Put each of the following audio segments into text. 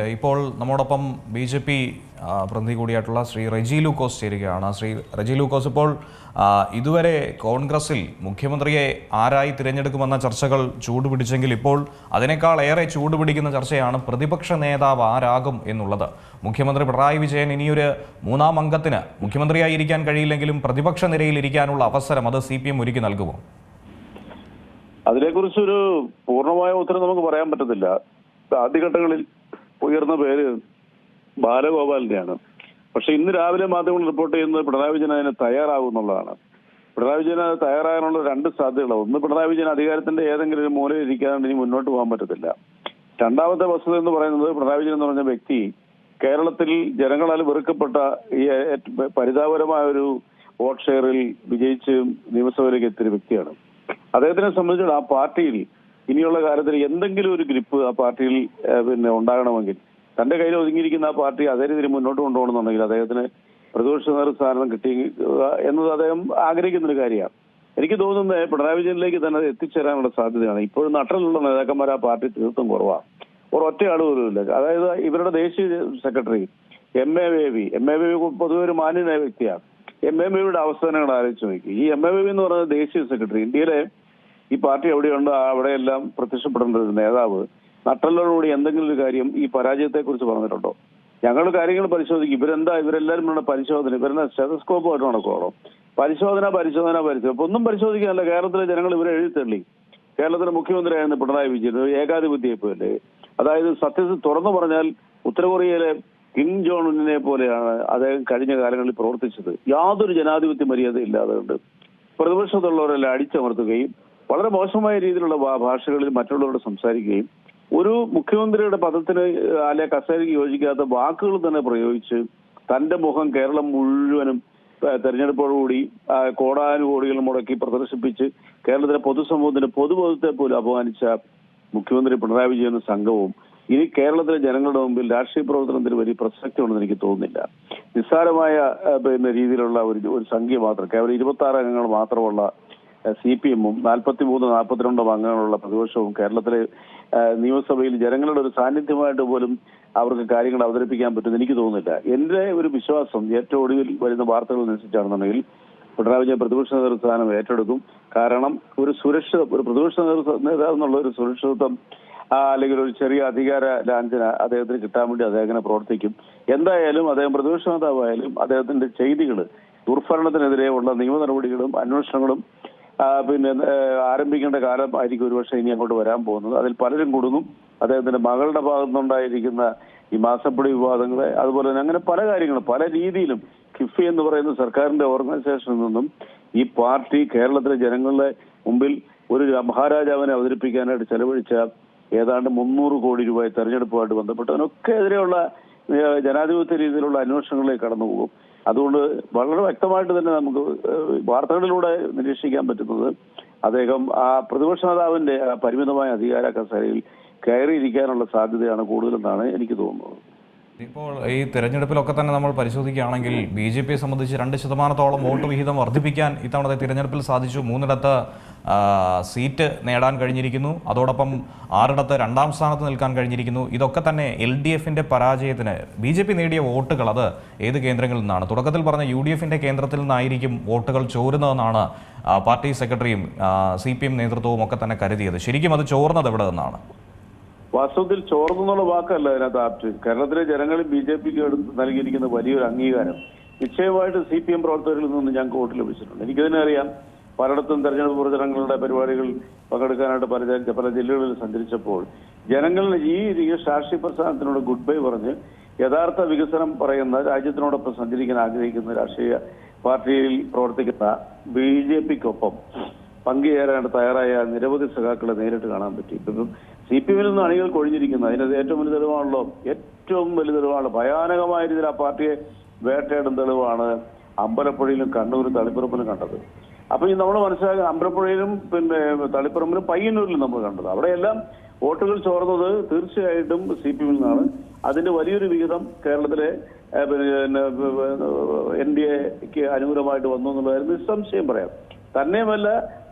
ഇപ്പോൾ നമ്മോടൊപ്പം ബി.ജെ.പി. പ്രതിനിധി കൂടിയായിട്ടുള്ള ശ്രീ റെജി ലൂക്കോസ് ചേരുകയാണ്. ശ്രീ റെജി ലൂക്കോസ്, ഇപ്പോൾ ഇതുവരെ കോൺഗ്രസിൽ മുഖ്യമന്ത്രിയെ ആരായി തിരഞ്ഞെടുക്കുമെന്ന ചർച്ചകൾ ചൂടുപിടിച്ചെങ്കിൽ ഇപ്പോൾ അതിനേക്കാൾ ഏറെ ചൂടുപിടിക്കുന്ന ചർച്ചയാണ് പ്രതിപക്ഷ നേതാവ് ആരാകും എന്നുള്ളത്. മുഖ്യമന്ത്രി പിണറായി വിജയൻ ഇനിയൊരു മൂന്നാം അംഗത്തിന് മുഖ്യമന്ത്രിയായിരിക്കാൻ കഴിയില്ലെങ്കിലും പ്രതിപക്ഷ നിരയിൽ ഇരിക്കാനുള്ള അവസരം അത് CPM ഒരുക്കി നൽകുമോ? അതിനെക്കുറിച്ചൊരു പൂർണ്ണമായ ഉത്തരം നമുക്ക് പറയാൻ പറ്റത്തില്ല. ആദ്യഘട്ടങ്ങളിൽ ഉയർന്ന പേര് ബാലഗോപാലിന്റെയാണ്. പക്ഷെ ഇന്ന് രാവിലെ മാധ്യമങ്ങൾ റിപ്പോർട്ട് ചെയ്യുന്നത് പിണറായി വിജയൻ അതിന് തയ്യാറാകുന്നുള്ളതാണ്. പിണറായി വിജയൻ അത് തയ്യാറാകാനുള്ള രണ്ട് സാധ്യതകളാണ്. ഒന്ന്, പിണറായി വിജയൻ അധികാരത്തിന്റെ ഏതെങ്കിലും ഒരു മൂലയിൽ ഇരിക്കാതെ ഇനി മുന്നോട്ട് പോകാൻ പറ്റത്തില്ല. രണ്ടാമത്തെ വസ്തുത എന്ന് പറയുന്നത്, പിണറായി വിജയൻ എന്ന് പറഞ്ഞ വ്യക്തി കേരളത്തിൽ ജനങ്ങളാൽ വെറുക്കപ്പെട്ട ഈ പരിതാപകരമായ ഒരു വോട്ട് ഷെയറിൽ വിജയിച്ച് നിയമസഭയിലേക്ക് എത്തിയ വ്യക്തിയാണ്. അദ്ദേഹത്തിനെ സംബന്ധിച്ചിടത്തോളം ആ പാർട്ടിയിൽ ഇനിയുള്ള കാലത്തിൽ എന്തെങ്കിലും ഒരു ഗ്രിപ്പ് ആ പാർട്ടിയിൽ ഉണ്ടാകണമെങ്കിൽ, തന്റെ കയ്യിൽ ഒതുങ്ങിയിരിക്കുന്ന ആ പാർട്ടി അതേ രീതിയിൽ മുന്നോട്ട് കൊണ്ടുപോകണമെന്നുണ്ടെങ്കിൽ അദ്ദേഹത്തിന് പ്രതിപക്ഷ നേതൃസ്ഥാനം കിട്ടി എന്നത് അദ്ദേഹം ആഗ്രഹിക്കുന്നൊരു കാര്യമാണ്. എനിക്ക് തോന്നുന്നത് പിണറായി വിജയനിലേക്ക് തന്നെ അത് എത്തിച്ചേരാനുള്ള സാധ്യതയാണ്. ഇപ്പോഴും നട്ടലുള്ള നേതാക്കന്മാർ ആ പാർട്ടി തീർത്തും കുറവാണ്. ഒരൊറ്റ ആൾ പോലും ഇല്ല. അതായത് ഇവരുടെ ദേശീയ സെക്രട്ടറി എം.എ. ബേബി പൊതുവെ ഒരു മാന്യനായ വ്യക്തിയാണ്. എം.എ. ബേബിയുടെ അവസ്ഥ നിങ്ങൾ ആലോചിച്ച് നോക്കി. ഈ എം.എ. ബേബി എന്ന് പറയുന്നത് ദേശീയ സെക്രട്ടറി, ഇന്ത്യയിലെ ഈ പാർട്ടി എവിടെയുണ്ടോ അവിടെയെല്ലാം പ്രത്യക്ഷപ്പെടേണ്ട ഒരു നേതാവ് നട്ടലോടുകൂടി എന്തെങ്കിലും ഒരു കാര്യം ഈ പരാജയത്തെ കുറിച്ച് പറഞ്ഞിട്ടുണ്ടോ? ഞങ്ങൾ കാര്യങ്ങൾ പരിശോധിക്കും. ഇവരെല്ലാവരും ഇവിടെ പരിശോധന, ഇവരുടെ സ്റ്റെതസ്കോപ്പുമായിട്ട് നടക്കുവാണോ? പരിശോധന ഇപ്പൊ ഒന്നും പരിശോധിക്കാനല്ല. കേരളത്തിലെ ജനങ്ങൾ ഇവരെ എഴുതിത്തള്ളി. കേരളത്തിലെ മുഖ്യമന്ത്രിയായിരുന്ന പിണറായി വിജയൻ ഏകാധിപത്യപ്പോലെ, അതായത് സത്യത്തിൽ തുറന്നു പറഞ്ഞാൽ ഉത്തരകൊറിയയിലെ കിം ജോങ് ഉന്നിനെ പോലെയാണ് അദ്ദേഹം കഴിഞ്ഞ കാലങ്ങളിൽ പ്രവർത്തിച്ചത്. യാതൊരു ജനാധിപത്യ മര്യാദ ഇല്ലാതെ കൊണ്ട് പ്രതിപക്ഷത്തുള്ളവരെല്ലാം അടിച്ചമർത്തുകയും വളരെ മോശമായ രീതിയിലുള്ള ഭാഷകളിൽ മറ്റുള്ളവരോട് സംസാരിക്കുകയും ഒരു മുഖ്യമന്ത്രിയുടെ പദത്തിന് അല്ലെ കസേരയ്ക്ക് യോജിക്കാത്ത വാക്കുകൾ തന്നെ പ്രയോഗിച്ച് തന്റെ മുഖം കേരളം മുഴുവനും തെരഞ്ഞെടുപ്പോടുകൂടി കോടാനുകോടികൾ മുടക്കി പ്രദർശിപ്പിച്ച് കേരളത്തിലെ പൊതുസമൂഹത്തിന്റെ പൊതുബോധത്തെ പോലും അപമാനിച്ച മുഖ്യമന്ത്രി പിണറായി വിജയനും സംഘവും ഇനി കേരളത്തിലെ ജനങ്ങളുടെ മുമ്പിൽ രാഷ്ട്രീയ പ്രവർത്തനത്തിന് വലിയ പ്രസക്തി ഉണ്ടെന്ന് എനിക്ക് തോന്നുന്നില്ല. നിസ്സാരമായ രീതിയിലുള്ള ഒരു സംഖ്യ മാത്രം, കേവലം 26 അംഗങ്ങൾ മാത്രമുള്ള CPM-ഉം 43-42 അംഗങ്ങളുള്ള പ്രതിപക്ഷവും കേരളത്തിലെ നിയമസഭയിൽ ജനങ്ങളുടെ ഒരു സാന്നിധ്യമായിട്ട് പോലും അവർക്ക് കാര്യങ്ങൾ അവതരിപ്പിക്കാൻ പറ്റുമെന്ന് എനിക്ക് തോന്നുന്നില്ല. എന്റെ ഒരു വിശ്വാസം ഏറ്റവും ഒടുവിൽ വരുന്ന വാർത്തകൾ അനുസരിച്ചാണെന്നുണ്ടെങ്കിൽ പിണറായി വിജയൻ പ്രതിപക്ഷ നേതൃസ്ഥാനം ഏറ്റെടുക്കും. കാരണം ഒരു പ്രതിപക്ഷ നേതാവ് എന്നുള്ള ഒരു സുരക്ഷിതത്വം അല്ലെങ്കിൽ ഒരു ചെറിയ അധികാര ലാഞ്ചന അദ്ദേഹത്തിന് കിട്ടാൻ വേണ്ടി അദ്ദേഹം പ്രവർത്തിക്കും. എന്തായാലും അദ്ദേഹം പ്രതിപക്ഷ നേതാവായാലും അദ്ദേഹത്തിന്റെ ചെയ്തികൾ, ദുർഭരണത്തിനെതിരെ ഉള്ള നിയമ നടപടികളും അന്വേഷണങ്ങളും ആരംഭിക്കേണ്ട കാലം ആയിരിക്കും ഒരുപക്ഷെ ഇനി അങ്ങോട്ട് വരാൻ പോകുന്നത്. അതിൽ പലരും കുടുങ്ങും. അദ്ദേഹത്തിന്റെ മകളുടെ ഭാഗത്തുനിന്നുണ്ടായിരിക്കുന്ന ഈ മാസപ്പടി വിവാദങ്ങളെ, അതുപോലെ തന്നെ അങ്ങനെ പല കാര്യങ്ങളും പല രീതിയിലും കിഫ്ബി എന്ന് പറയുന്ന സർക്കാരിന്റെ ഓർഗനൈസേഷനിൽ നിന്നും ഈ പാർട്ടി കേരളത്തിലെ ജനങ്ങളുടെ മുമ്പിൽ ഒരു മഹാരാജാവിനെ അവതരിപ്പിക്കാനായിട്ട് ചെലവഴിച്ച ഏതാണ്ട് 300 കോടി രൂപ തെരഞ്ഞെടുപ്പുമായിട്ട് ബന്ധപ്പെട്ടതിനൊക്കെ എതിരെയുള്ള ജനാധിപത്യ രീതിയിലുള്ള അന്വേഷണങ്ങളിലേക്ക് കടന്നുപോകും. അതുകൊണ്ട് വളരെ വ്യക്തമായിട്ട് തന്നെ നമുക്ക് വാർത്തകളിലൂടെ നിരീക്ഷിക്കാൻ പറ്റുന്നത് അദ്ദേഹം ആ പ്രതിപക്ഷ നേതാവിന്റെ പരിമിതമായ അധികാര കസേരയിൽ കയറിയിരിക്കാനുള്ള സാധ്യതയാണ് കൂടുതലെന്നാണ് എനിക്ക് തോന്നുന്നത്. ഇപ്പോൾ ഈ തെരഞ്ഞെടുപ്പിലൊക്കെ തന്നെ നമ്മൾ പരിശോധിക്കുകയാണെങ്കിൽ BJP-യെ സംബന്ധിച്ച് 2% വോട്ട് വിഹിതം വർദ്ധിപ്പിക്കാൻ ഇത്തവണത്തെ തിരഞ്ഞെടുപ്പിൽ സാധിച്ചു. 3 സീറ്റ് നേടാൻ കഴിഞ്ഞിരിക്കുന്നു. അതോടൊപ്പം 6 2-ാം സ്ഥാനത്ത് നിൽക്കാൻ കഴിഞ്ഞിരിക്കുന്നു. ഇതൊക്കെ തന്നെ LDF-ന്റെ പരാജയത്തിന് BJP നേടിയ വോട്ടുകൾ അത് ഏത് കേന്ദ്രങ്ങളിൽ നിന്നാണ്? തുടക്കത്തിൽ പറഞ്ഞ UDF-ന്റെ കേന്ദ്രത്തിൽ നിന്നായിരിക്കും വോട്ടുകൾ ചോരുന്നതെന്നാണ് പാർട്ടി സെക്രട്ടറിയും CPM നേതൃത്വവും ഒക്കെ തന്നെ കരുതിയത്. ശരിക്കും അത് ചോർന്നത് എവിടെ നിന്നാണ്? വാസ്തവത്തിൽ ചോർന്നുള്ള വാക്കല്ല അതിനകത്ത് ആപ്റ്റ്. കേരളത്തിലെ ജനങ്ങളിൽ BJP-ക്ക് നൽകിയിരിക്കുന്ന വലിയൊരു അംഗീകാരം നിശ്ചയമായിട്ട് CPM പ്രവർത്തകരിൽ നിന്ന് ഞങ്ങൾക്ക് വോട്ട് ലഭിച്ചിട്ടുണ്ട്. എനിക്കതിനെ അറിയാം. പലയിടത്തും തെരഞ്ഞെടുപ്പ് പ്രചരണങ്ങളുടെ പരിപാടികൾ പങ്കെടുക്കാനായിട്ട് പല ജില്ലകളിൽ സഞ്ചരിച്ചപ്പോൾ ജനങ്ങളിൽ ഈ രാഷ്ട്രീയ പ്രസ്ഥാനത്തിനോട് ഗുഡ് ബൈ പറഞ്ഞ് യഥാർത്ഥ വികസനം പറയുന്ന, രാജ്യത്തിനോടൊപ്പം സഞ്ചരിക്കാൻ ആഗ്രഹിക്കുന്ന രാഷ്ട്രീയ പാർട്ടിയിൽ പ്രവർത്തിക്കുന്ന BJP-ക്കൊപ്പം പങ്കുചേരാനായിട്ട് തയ്യാറായ നിരവധി സഖാക്കളെ നേരിട്ട് കാണാൻ പറ്റി. ഇപ്പം CPM-ൽ നിന്ന് അണികൾ കൊഴിഞ്ഞിരിക്കുന്നത് അതിനകത്ത് ഏറ്റവും വലിയ തെളിവാണല്ലോ. ഭയാനകമായ രീതിയിൽ ആ പാർട്ടിയെ വേട്ടയാടുന്ന തെളിവാണ് അമ്പലപ്പുഴയിലും കണ്ണൂരും തളിപ്പറമ്പിലും കണ്ടത്. അപ്പൊ നമ്മൾ മനസ്സിലാക്കുക, അമ്പലപ്പുഴയിലും തളിപ്പറമ്പിലും പയ്യന്നൂരിലും നമ്മൾ കണ്ടത്. അവിടെയെല്ലാം വോട്ടുകൾ ചോർന്നത് തീർച്ചയായിട്ടും CPM-ൽ നിന്നാണ്. അതിന്റെ വലിയൊരു വിഹിതം കേരളത്തിലെ NDA-ക്ക് അനുകൂലമായിട്ട് വന്നു എന്നുള്ളതായിരുന്നു നിസ്സംശയം പറയാം. തന്നെയുമല്ല,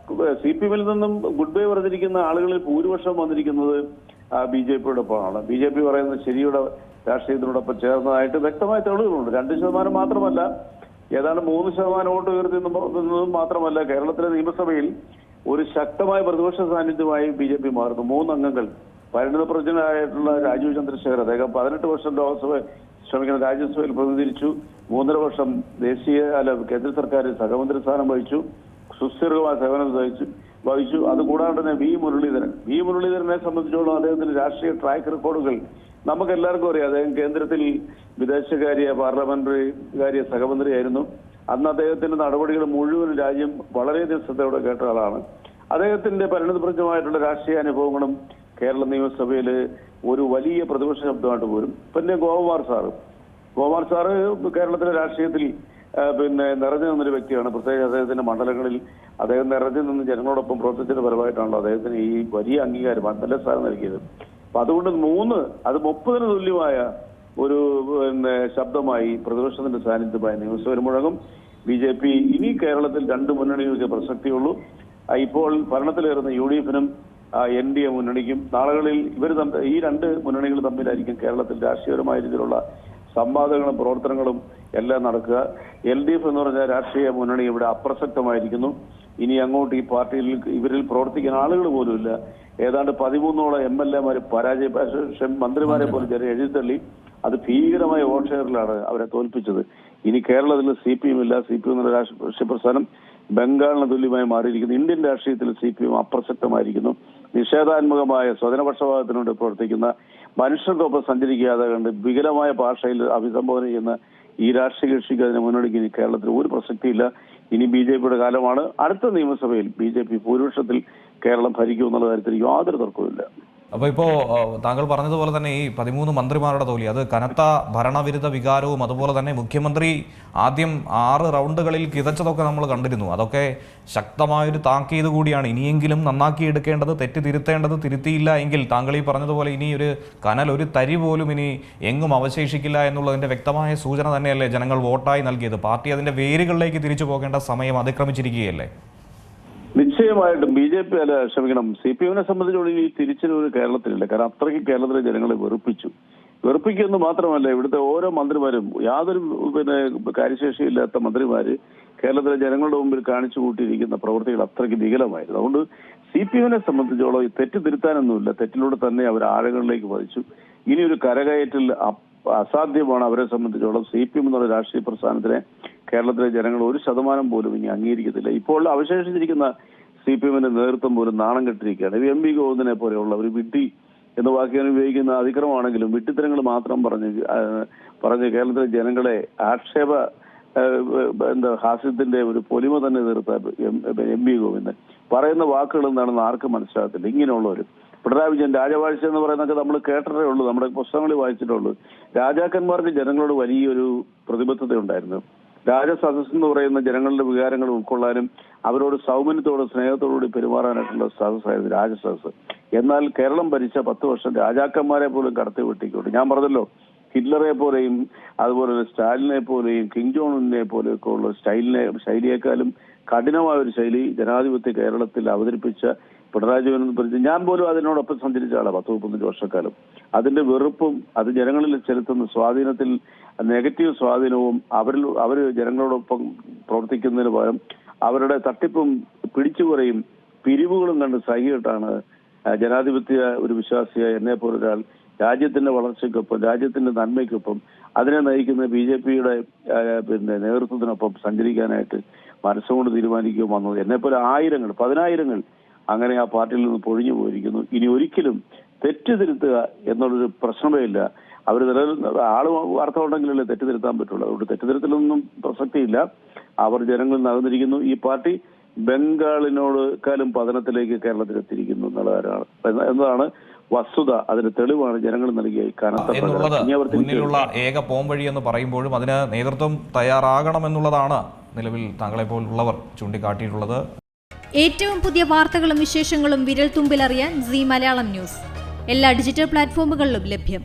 CPM-ൽ നിന്നും ഗുഡ് ബൈ പറഞ്ഞിരിക്കുന്ന ആളുകളിൽ ഭൂരിപക്ഷം വന്നിരിക്കുന്നത് BJP-യോടൊപ്പമാണ്. BJP പറയുന്നത് ശരിയുടെ രാഷ്ട്രീയത്തിനോടൊപ്പം ചേർന്നതായിട്ട് വ്യക്തമായ തെളിവുകളുണ്ട്. 2% മാത്രമല്ല, ഏതാണ്ട് 3% വോട്ട് ഉയർത്തുന്നതും മാത്രമല്ല, കേരളത്തിലെ നിയമസഭയിൽ ഒരു ശക്തമായ പ്രതിപക്ഷ സാന്നിധ്യമായി BJP മാറുന്നു. 3 അംഗങ്ങൾ പരിണിതപ്രജ്ഞനായിട്ടുള്ള രാജീവ് ചന്ദ്രശേഖർ, അദ്ദേഹം 18 വർഷം രാജ്യസഭയിൽ പ്രതിനിധീകരിച്ചു. 3.5 വർഷം കേന്ദ്ര സർക്കാരിൽ സഹമന്ത്രി സ്ഥാനം വഹിച്ചു. സുസ്ഥിരമായ സേവനം വഹിച്ചു. അതുകൂടാതെ തന്നെ വി മുരളീധരനെ സംബന്ധിച്ചോളം അദ്ദേഹത്തിന്റെ രാഷ്ട്രീയ ട്രാക്ക് റെക്കോർഡുകൾ നമുക്ക് എല്ലാവർക്കും അറിയാം. അദ്ദേഹം കേന്ദ്രത്തിൽ വിദേശകാര്യ പാർലമെന്ററി കാര്യ സഹമന്ത്രിയായിരുന്നു. അന്ന് അദ്ദേഹത്തിന്റെ നടപടികൾ മുഴുവൻ രാജ്യം വളരെയധികം ശ്രദ്ധയോടെ കേട്ട ആളാണ്. അദ്ദേഹത്തിന്റെ പരിണിതപ്രജ്ഞമായിട്ടുള്ള രാഷ്ട്രീയ അനുഭവങ്ങളും കേരള നിയമസഭയിൽ ഒരു വലിയ പ്രതിപക്ഷ ശബ്ദമായിട്ട് പോരും. പിന്നെ ഗോകുമാർ സാറ് കേരളത്തിലെ രാഷ്ട്രീയത്തിൽ നിറഞ്ഞു നിന്നൊരു വ്യക്തിയാണ്. പ്രത്യേകിച്ച് അദ്ദേഹത്തിന്റെ മണ്ഡലങ്ങളിൽ അദ്ദേഹം നിറഞ്ഞു നിന്ന് ജനങ്ങളോടൊപ്പം പ്രവർത്തിച്ചതിന്റെ പരമായിട്ടാണല്ലോ അദ്ദേഹത്തിന് ഈ വലിയ അംഗീകാരം നല്ല സ്ഥാനം നൽകിയത്. അപ്പൊ അതുകൊണ്ട് 30 തുല്യമായ ഒരു ശബ്ദമായി പ്രതിപക്ഷത്തിന്റെ സാന്നിധ്യമായി നിയമസഭയിൽ മുഴങ്ങും. BJP ഇനി കേരളത്തിൽ 2 മുന്നണികൾക്ക് പ്രസക്തിയുള്ളൂ. ഇപ്പോൾ ഭരണത്തിലേറുന്ന UDF-നും NDA മുന്നണിക്കും നാളുകളിൽ ഈ 2 മുന്നണികൾ തമ്മിലായിരിക്കും കേരളത്തിൽ രാഷ്ട്രീയപരമായ രീതിയിലുള്ള സംവാദങ്ങളും പ്രവർത്തനങ്ങളും എല്ലാം നടക്കുക. LDF എന്ന് പറഞ്ഞ രാഷ്ട്രീയ മുന്നണി ഇവിടെ അപ്രസക്തമായിരിക്കുന്നു. ഇനി അങ്ങോട്ട് ഈ പാർട്ടിയിൽ ഇവരിൽ പ്രവർത്തിക്കുന്ന ആളുകൾ പോലുമില്ല. ഏതാണ്ട് 13ഓളം MLA-മാർ മന്ത്രിമാരെ പോലും എഴുതിത്തള്ളി. അത് ഭീകരമായ വോട്ട് ഷെയറിലാണ് അവരെ തോൽപ്പിച്ചത്. ഇനി കേരളത്തിൽ CPM ഇല്ല. CPM എന്ന രാഷ്ട്രീയ പ്രസ്ഥാനം ബംഗാളിന് തുല്യമായി മാറിയിരിക്കുന്നു. ഇന്ത്യൻ രാഷ്ട്രീയത്തിൽ CPM അപ്രസക്തമായിരിക്കുന്നു. നിഷേധാത്മകമായ സ്വജനപക്ഷപാതത്തിനോട് പ്രവർത്തിക്കുന്ന, മനുഷ്യർക്കൊപ്പം സഞ്ചരിക്കാതെ കണ്ട് വികലമായ ഭാഷയിൽ അഭിസംബോധന ചെയ്യുന്ന ഈ രാഷ്ട്രീയ കക്ഷിക്ക് അതിനെ മുന്നണിക്ക് ഇനി കേരളത്തിൽ ഒരു പ്രസക്തിയില്ല. ഇനി BJP-യുടെ കാലമാണ്. അടുത്ത നിയമസഭയിൽ BJP ഭൂരിപക്ഷത്തിൽ കേരളം ഭരിക്കും എന്നുള്ള കാര്യത്തിൽ യാതൊരു തർക്കവുമില്ല. അപ്പോൾ ഇപ്പോൾ താങ്കൾ പറഞ്ഞതുപോലെ തന്നെ ഈ 13 മന്ത്രിമാരുടെ തോൽവി അത് കനത്ത ഭരണവിരുദ്ധ വികാരവും അതുപോലെ തന്നെ മുഖ്യമന്ത്രി ആദ്യം 6 റൗണ്ടുകളിൽ കിതച്ചതൊക്കെ നമ്മൾ കണ്ടിരുന്നു. അതൊക്കെ ശക്തമായൊരു താക്കീത് കൂടിയാണ്. ഇനിയെങ്കിലും നന്നാക്കിയെടുക്കേണ്ടത്, തെറ്റ് തിരുത്തേണ്ടത്. തിരുത്തിയില്ല എങ്കിൽ താങ്കൾ ഈ പറഞ്ഞതുപോലെ ഇനി ഒരു തരി പോലും ഇനി എങ്ങും അവശേഷിക്കില്ല എന്നുള്ളതിൻ്റെ വ്യക്തമായ സൂചന തന്നെയല്ലേ ജനങ്ങൾ വോട്ടായി നൽകിയത്? പാർട്ടി അതിൻ്റെ വേരുകളിലേക്ക് തിരിച്ചു പോകേണ്ട സമയം അതിക്രമിച്ചിരിക്കുകയല്ലേ? നിശ്ചയമായിട്ടും CPM-നെ സംബന്ധിച്ചോളം ഈ തിരിച്ചൊരു കേരളത്തിലില്ല. കാരണം അത്രയ്ക്ക് കേരളത്തിലെ ജനങ്ങളെ വെറുപ്പിക്കുമെന്ന് മാത്രമല്ല, ഇവിടുത്തെ ഓരോ മന്ത്രിമാരും യാതൊരു കാര്യശേഷിയില്ലാത്ത മന്ത്രിമാര് കേരളത്തിലെ ജനങ്ങളുടെ മുമ്പിൽ കാണിച്ചു കൂട്ടിയിരിക്കുന്ന പ്രവൃത്തികൾ അത്രയ്ക്ക് വികലമായിരുന്നു. അതുകൊണ്ട് CPM-നെ സംബന്ധിച്ചോളം ഈ തെറ്റ് തിരുത്താനൊന്നുമില്ല. തെറ്റിലൂടെ തന്നെ അവർ ആഴങ്ങളിലേക്ക് പതിച്ചു. ഇനി ഒരു കരകയറ്റൽ അസാധ്യമാണ് അവരെ സംബന്ധിച്ചോളം. CPM എന്നുള്ള രാഷ്ട്രീയ പ്രസ്ഥാനത്തിനെ കേരളത്തിലെ ജനങ്ങൾ 1% പോലും ഇനി അംഗീകരിക്കത്തില്ല. ഇപ്പോൾ അവശേഷിച്ചിരിക്കുന്ന CPM-ന്റെ നേതൃത്വം പോലും നാണം കെട്ടിരിക്കുകയാണ്. MV ഗോവിന്ദനെ പോലെയുള്ള ഒരു വിഡ്ഢി എന്ന വാക്യം ഉപയോഗിക്കുന്ന അതിക്രമമാണെങ്കിലും വിഡ്ഢിത്തരങ്ങൾ മാത്രം പറഞ്ഞ് കേരളത്തിലെ ജനങ്ങളെ ഹാസ്യത്തിന്റെ ഒരു പൊലിമ തന്നെ തീർത്ത MV ഗോവിന്ദൻ പറയുന്ന വാക്കുകൾ എന്താണെന്ന് ആർക്കും മനസ്സിലാകത്തില്ല. ഇങ്ങനെയുള്ളവരും പിണറായി വിജയൻ രാജവാഴ്ച എന്ന് പറയുന്നതൊക്കെ നമ്മൾ കേട്ടിട്ടേ ഉള്ളൂ, നമ്മുടെ പുസ്തകങ്ങളിൽ വായിച്ചിട്ടുള്ളൂ. രാജാക്കന്മാർക്ക് ജനങ്ങളോട് വലിയൊരു പ്രതിബദ്ധത ഉണ്ടായിരുന്നു. രാജസദസ് എന്ന് പറയുന്ന ജനങ്ങളുടെ വികാരങ്ങൾ ഉൾക്കൊള്ളാനും അവരോട് സൗമന്യത്തോടും സ്നേഹത്തോടുകൂടി പെരുമാറാനായിട്ടുള്ള സദസ്സായിരുന്നു രാജസദസ്. എന്നാൽ കേരളം ഭരിച്ച 10 വർഷം രാജാക്കന്മാരെ പോലും കടത്തി വെട്ടിക്കൊണ്ട്, ഞാൻ പറഞ്ഞല്ലോ, ഹിറ്റ്ലറെ പോലെയും അതുപോലെ സ്റ്റാലിനെ പോലെയും കിങ് ജോണിനെ പോലെയൊക്കെ ഉള്ള ശൈലിയേക്കാളും കഠിനമായ ഒരു ശൈലി ജനാധിപത്യ കേരളത്തിൽ അവതരിപ്പിച്ച പിണറായി വിജയൻ ഞാൻ പോലും അതിനോടൊപ്പം സഞ്ചരിച്ച ആളാണ് 10-15 വർഷക്കാലം. അതിന്റെ വെറുപ്പും അത് ജനങ്ങളിൽ ചെലുത്തുന്ന സ്വാധീനത്തിൽ നെഗറ്റീവ് സ്വാധീനവും അവർ ജനങ്ങളോടൊപ്പം പ്രവർത്തിക്കുന്നതിന് പകരം അവരുടെ തട്ടിപ്പും പിടിച്ചുപറിയും പിരിവുകളും കണ്ട് സഹിയിട്ടാണ് ജനാധിപത്യ ഒരു വിശ്വാസിയായ എന്നെ പോലൊരാൾ രാജ്യത്തിന്റെ വളർച്ചയ്ക്കൊപ്പം രാജ്യത്തിന്റെ നന്മയ്ക്കൊപ്പം അതിനെ നയിക്കുന്ന BJP-യുടെ നേതൃത്വത്തിനൊപ്പം സഞ്ചരിക്കാനായിട്ട് മനസ്സുകൊണ്ട് തീരുമാനിക്കുകയും വന്നത്. എന്നെപ്പോലെ പതിനായിരങ്ങൾ അങ്ങനെ ആ പാർട്ടിയിൽ നിന്ന് പൊഴിഞ്ഞു പോയിരിക്കുന്നു. ഇനി ഒരിക്കലും തെറ്റ് തിരുത്തുക എന്നുള്ളൊരു പ്രശ്നമേ ഇല്ല. അവർ അർത്ഥമുണ്ടെങ്കിലല്ലേ തെറ്റ് തിരുത്താൻ പറ്റുള്ളൂ. അതുകൊണ്ട് തെറ്റുതിരുത്തലൊന്നും പ്രസക്തിയില്ല. അവർ ജനങ്ങളിൽ നകന്നിരിക്കുന്നു. ഈ പാർട്ടി ബംഗാളിനോടുക്കാലും പതനത്തിലേക്ക് കേരളത്തിലെത്തിയിരിക്കുന്നു എന്നതാണ് വസ്തുത. അതിന് തെളിവാണ് ജനങ്ങൾ നൽകിയ മുന്നിലുള്ള ഏക പോംവഴി എന്ന് പറയുമ്പോഴും അതിന് നേതൃത്വം തയ്യാറാകണമെന്നുള്ളതാണ് നിലവിൽ താങ്കളെ പോലുള്ളവർ ചൂണ്ടിക്കാട്ടിയിട്ടുള്ളത്. ഏറ്റവും പുതിയ വാർത്തകളും വിശേഷങ്ങളും വിരൽ തുമ്പിലറിയാൻ സീ മലയാളം ന്യൂസ് എല്ലാ ഡിജിറ്റൽ പ്ലാറ്റ്ഫോമുകളിലും ലഭ്യം.